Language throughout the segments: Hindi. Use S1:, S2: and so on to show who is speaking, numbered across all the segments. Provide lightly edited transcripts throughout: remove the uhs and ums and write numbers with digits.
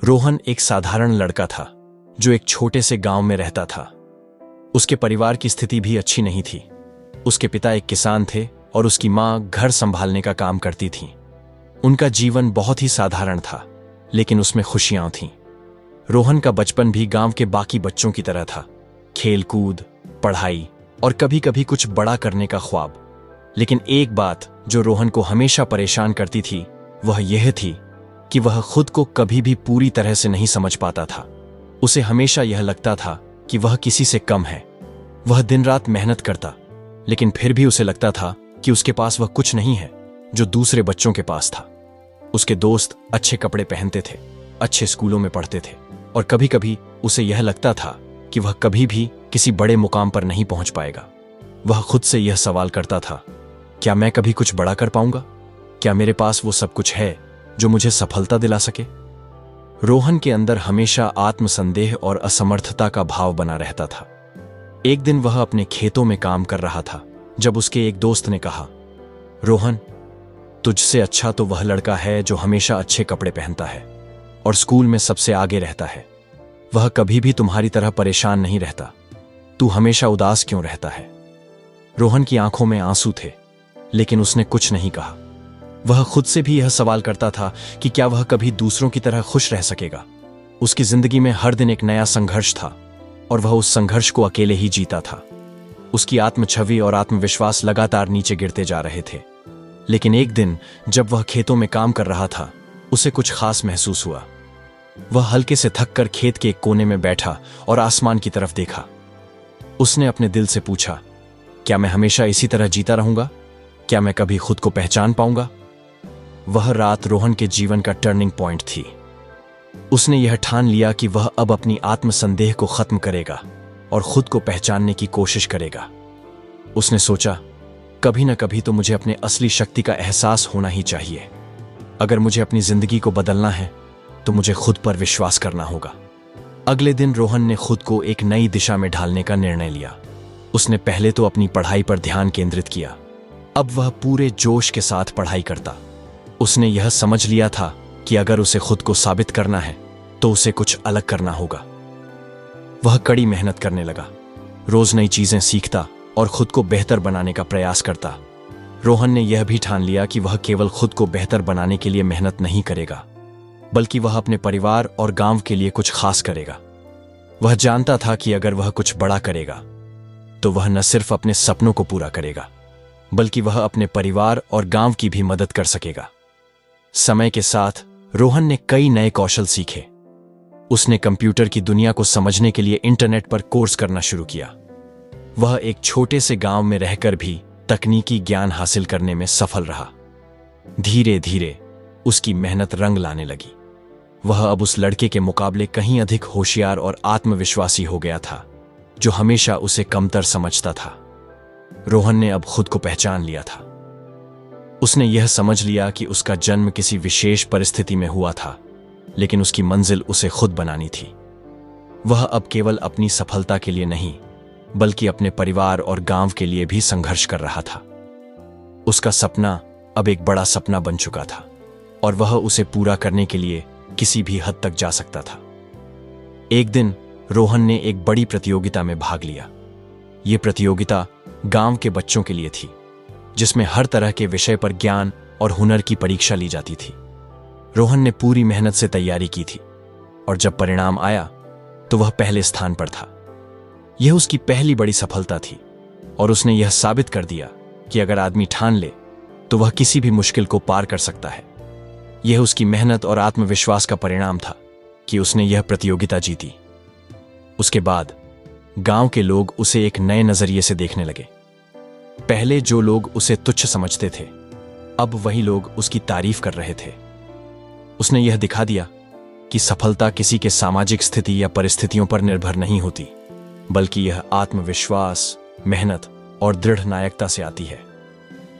S1: रोहन एक साधारण लड़का था जो एक छोटे से गांव में रहता था। उसके परिवार की स्थिति भी अच्छी नहीं थी। उसके पिता एक किसान थे और उसकी मां घर संभालने का काम करती थी। उनका जीवन बहुत ही साधारण था, लेकिन उसमें खुशियां थीं। रोहन का बचपन भी गांव के बाकी बच्चों की तरह था, खेल कूद, पढ़ाई और कभी कभी कुछ बड़ा करने का ख्वाब। लेकिन एक बात जो रोहन को हमेशा परेशान करती थी वह यह थी कि वह खुद को कभी भी पूरी तरह से नहीं समझ पाता था। उसे हमेशा यह लगता था कि वह किसी से कम है। वह दिन रात मेहनत करता, लेकिन फिर भी उसे लगता था कि उसके पास वह कुछ नहीं है जो दूसरे बच्चों के पास था। उसके दोस्त अच्छे कपड़े पहनते थे, अच्छे स्कूलों में पढ़ते थे और कभी कभी उसे यह लगता था कि वह कभी भी किसी बड़े मुकाम पर नहीं पहुंच पाएगा। वह खुद से यह सवाल करता था, क्या मैं कभी कुछ बड़ा कर पाऊंगा? क्या मेरे पास वो सब कुछ है जो मुझे सफलता दिला सके? रोहन के अंदर हमेशा आत्मसंदेह और असमर्थता का भाव बना रहता था। एक दिन वह अपने खेतों में काम कर रहा था जब उसके एक दोस्त ने कहा, रोहन, तुझसे अच्छा तो वह लड़का है जो हमेशा अच्छे कपड़े पहनता है और स्कूल में सबसे आगे रहता है। वह कभी भी तुम्हारी तरह परेशान नहीं रहता। तू हमेशा उदास क्यों रहता है? रोहन की आंखों में आंसू थे, लेकिन उसने कुछ नहीं कहा। वह खुद से भी यह सवाल करता था कि क्या वह कभी दूसरों की तरह खुश रह सकेगा। उसकी जिंदगी में हर दिन एक नया संघर्ष था और वह उस संघर्ष को अकेले ही जीता था। उसकी आत्मछवि और आत्मविश्वास लगातार नीचे गिरते जा रहे थे। लेकिन एक दिन जब वह खेतों में काम कर रहा था, उसे कुछ खास महसूस हुआ। वह हल्के से थककर खेत के एक कोने में बैठा और आसमान की तरफ देखा। उसने अपने दिल से पूछा, क्या मैं हमेशा इसी तरह जीता रहूंगा? क्या मैं कभी खुद को पहचान पाऊंगा? वह रात रोहन के जीवन का टर्निंग पॉइंट थी। उसने यह ठान लिया कि वह अब अपनी आत्मसंदेह को खत्म करेगा और खुद को पहचानने की कोशिश करेगा। उसने सोचा, कभी न कभी तो मुझे अपने असली शक्ति का एहसास होना ही चाहिए। अगर मुझे अपनी जिंदगी को बदलना है तो मुझे खुद पर विश्वास करना होगा। अगले दिन रोहन ने खुद को एक नई दिशा में ढालने का निर्णय लिया। उसने पहले तो अपनी पढ़ाई पर ध्यान केंद्रित किया। अब वह पूरे जोश के साथ पढ़ाई करता। उसने यह समझ लिया था कि अगर उसे खुद को साबित करना है तो उसे कुछ अलग करना होगा। वह कड़ी मेहनत करने लगा, रोज नई चीजें सीखता और खुद को बेहतर बनाने का प्रयास करता। रोहन ने यह भी ठान लिया कि वह केवल खुद को बेहतर बनाने के लिए मेहनत नहीं करेगा, बल्कि वह अपने परिवार और गांव के लिए कुछ खास करेगा। वह जानता था कि अगर वह कुछ बड़ा करेगा तो वह न सिर्फ अपने सपनों को पूरा करेगा, बल्कि वह अपने परिवार और गांव की भी मदद कर सकेगा। समय के साथ रोहन ने कई नए कौशल सीखे। उसने कंप्यूटर की दुनिया को समझने के लिए इंटरनेट पर कोर्स करना शुरू किया। वह एक छोटे से गांव में रहकर भी तकनीकी ज्ञान हासिल करने में सफल रहा। धीरे धीरे उसकी मेहनत रंग लाने लगी। वह अब उस लड़के के मुकाबले कहीं अधिक होशियार और आत्मविश्वासी हो गया था जो हमेशा उसे कमतर समझता था। रोहन ने अब खुद को पहचान लिया था। उसने यह समझ लिया कि उसका जन्म किसी विशेष परिस्थिति में हुआ था, लेकिन उसकी मंजिल उसे खुद बनानी थी। वह अब केवल अपनी सफलता के लिए नहीं, बल्कि अपने परिवार और गांव के लिए भी संघर्ष कर रहा था। उसका सपना अब एक बड़ा सपना बन चुका था और वह उसे पूरा करने के लिए किसी भी हद तक जा सकता था। एक दिन रोहन ने एक बड़ी प्रतियोगिता में भाग लिया। यह प्रतियोगिता गांव के बच्चों के लिए थी, जिसमें हर तरह के विषय पर ज्ञान और हुनर की परीक्षा ली जाती थी। रोहन ने पूरी मेहनत से तैयारी की थी और जब परिणाम आया तो वह पहले स्थान पर था। यह उसकी पहली बड़ी सफलता थी और उसने यह साबित कर दिया कि अगर आदमी ठान ले तो वह किसी भी मुश्किल को पार कर सकता है। यह उसकी मेहनत और आत्मविश्वास का परिणाम था कि उसने यह प्रतियोगिता जीती। उसके बाद गांव के लोग उसे एक नए नजरिए से देखने लगे। पहले जो लोग उसे तुच्छ समझते थे, अब वही लोग उसकी तारीफ कर रहे थे। उसने यह दिखा दिया कि सफलता किसी के सामाजिक स्थिति या परिस्थितियों पर निर्भर नहीं होती, बल्कि यह आत्मविश्वास, मेहनत और दृढ़ नायकता से आती है।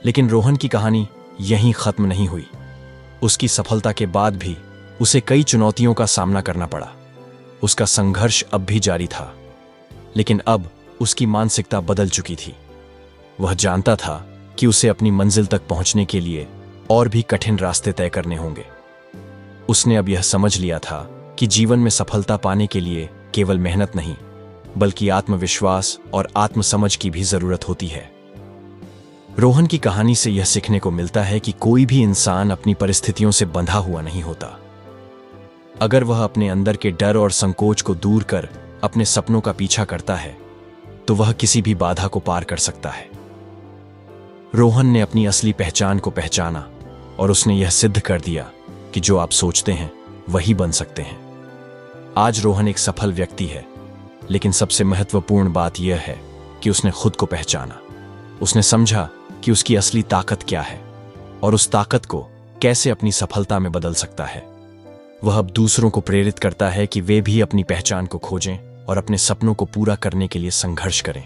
S1: लेकिन रोहन की कहानी यहीं खत्म नहीं हुई। उसकी सफलता के बाद भी उसे कई चुनौतियों का सामना करना पड़ा। उसका संघर्ष अब भी जारी था, लेकिन अब उसकी मानसिकता बदल चुकी थी। वह जानता था कि उसे अपनी मंजिल तक पहुंचने के लिए और भी कठिन रास्ते तय करने होंगे। उसने अब यह समझ लिया था कि जीवन में सफलता पाने के लिए केवल मेहनत नहीं, बल्कि आत्मविश्वास और आत्मसमझ की भी जरूरत होती है। रोहन की कहानी से यह सीखने को मिलता है कि कोई भी इंसान अपनी परिस्थितियों से बंधा हुआ नहीं होता। अगर वह अपने अंदर के डर और संकोच को दूर कर अपने सपनों का पीछा करता है, तो वह किसी भी बाधा को पार कर सकता है। रोहन ने अपनी असली पहचान को पहचाना और उसने यह सिद्ध कर दिया कि जो आप सोचते हैं वही बन सकते हैं। आज रोहन एक सफल व्यक्ति है, लेकिन सबसे महत्वपूर्ण बात यह है कि उसने खुद को पहचाना। उसने समझा कि उसकी असली ताकत क्या है और उस ताकत को कैसे अपनी सफलता में बदल सकता है। वह अब दूसरों को प्रेरित करता है कि वे भी अपनी पहचान को खोजें और अपने सपनों को पूरा करने के लिए संघर्ष करें।